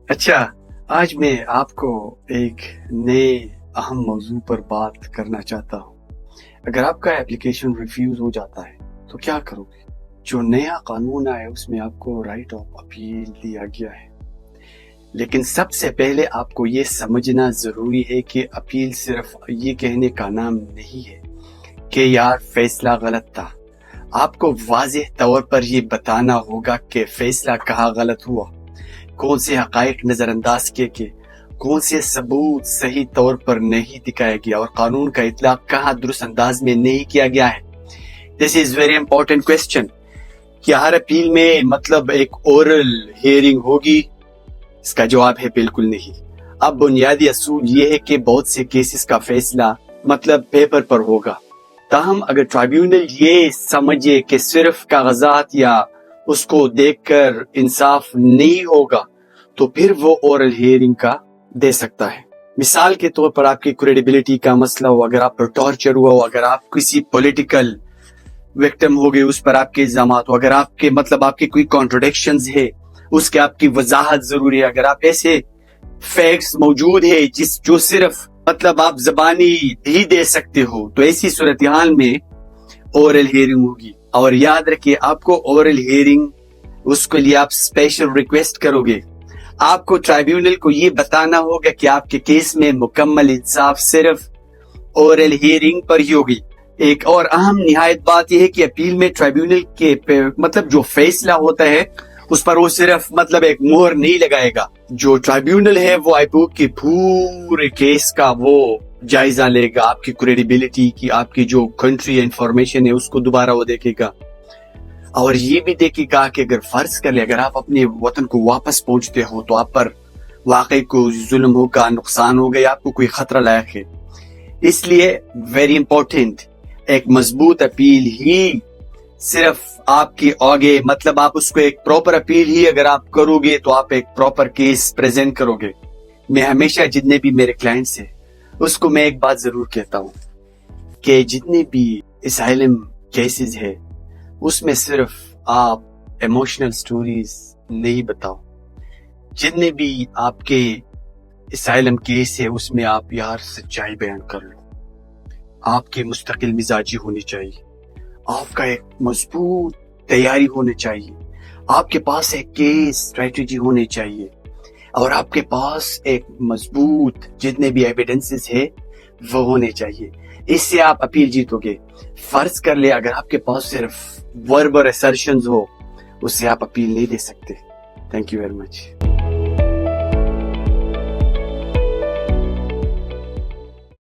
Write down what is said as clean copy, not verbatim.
اچھا، آج میں آپ کو ایک نئے اہم موضوع پر بات کرنا چاہتا ہوں۔ اگر آپ کا ایپلیکیشن ریفیوز ہو جاتا ہے تو کیا کرو گے؟ جو نیا قانون آیا اس میں آپ کو رائٹ آف اپیل دیا گیا ہے، لیکن سب سے پہلے آپ کو یہ سمجھنا ضروری ہے کہ اپیل صرف یہ کہنے کا نام نہیں ہے کہ یار فیصلہ غلط تھا۔ آپ کو واضح طور پر یہ بتانا ہوگا کہ فیصلہ کہاں غلط ہوا، کون سے حقائق نظر انداز کیے کہ کون سے ثبوت صحیح طور پر نہیں دکھایا گیا، اور قانون کا اطلاق کہاں درست انداز میں نہیں کیا گیا ہے۔ دس از ویری امپورٹنٹ کوشچن۔ کیا ہر اپیل میں مطلب ایک اورل ہیئرنگ ہوگی؟ اس کا جواب ہے بالکل نہیں۔ اب بنیادی اصول یہ ہے کہ بہت سے کیسز کا فیصلہ مطلب پیپر پر ہوگا، تاہم اگر ٹرائیبیونل یہ سمجھے کہ صرف کاغذات یا اس کو دیکھ کر انصاف نہیں ہوگا تو پھر وہ اورل ہیئرنگ کا دے سکتا ہے۔ مثال کے طور پر آپ کی کریڈیبلٹی کا مسئلہ ہو، اگر آپ پر ٹارچر ہوا ہو، اگر آپ کسی پولیٹیکل وکٹم ہو گئے اس پر آپ کے الزامات ہو، اگر آپ کے آپ کے کوئی کانٹرڈکشنز ہے اس کے آپ کی وضاحت ضروری ہے، اگر آپ ایسے فیکٹس موجود ہے جو صرف آپ زبانی ہی دے سکتے ہو، تو ایسی صورتحال میں اورل ہیئرنگ ہوگی۔ اور یاد رکھیے، آپ کو اورل ہیئرنگ اس کے لیے آپ اسپیشل ریکویسٹ کرو گے۔ آپ کو ٹرائیبیونل کو یہ بتانا ہوگا کہ آپ کے کیس میں مکمل انصاف صرف اورل ہیئرنگ پر ہی ہوگی۔ ایک اور اہم نہایت بات یہ ہے کہ اپیل میں ٹرائیبیونل کے جو فیصلہ ہوتا ہے اس پر وہ صرف ایک مہر نہیں لگائے گا۔ جو ٹرائیبیونل ہے وہ کے پورے کیس کا وہ جائزہ لے گا، آپ کی کریڈیبلٹی کی، آپ کی جو کنٹری انفارمیشن ہے اس کو دوبارہ وہ دیکھے گا، اور یہ بھی دیکھے گا کہ اگر فرض کر لے اگر آپ اپنے وطن کو واپس پہنچتے ہو تو آپ پر واقعی کوئی ظلم ہوگا، نقصان ہوگا، یا آپ کو کوئی خطرہ لاحق ہے۔ اس لیے ویری امپورٹنٹ، ایک مضبوط اپیل ہی صرف آپ کی آگے آپ اس کو ایک پراپر اپیل ہی اگر آپ کرو گے تو آپ ایک پراپر کیس پریزنٹ کرو گے۔ میں ہمیشہ جتنے بھی میرے کلائنٹس ہیں اس کو میں ایک بات ضرور کہتا ہوں کہ جتنے بھی اسائلم کیسز ہے اس میں صرف آپ ایموشنل سٹوریز نہیں بتاؤ، جتنے بھی آپ کے اسائلم کیس ہے اس میں آپ یار سچائی بیان کر لو۔ آپ کی مستقل مزاجی ہونی چاہیے، آپ کا ایک مضبوط تیاری ہونی چاہیے، آپ کے پاس ایک کیس اسٹریٹجی ہونی چاہیے، اور آپ کے پاس ایک مضبوط جتنے بھی ایویڈنسز ہے وہ ہونے چاہیے۔ اس سے آپ اپیل جیتو گے۔ فرض کر لے اگر آپ کے پاس صرف وربل اسرشنز ہو، اس سے آپ اپیل نہیں دے سکتے۔ Thank you very much.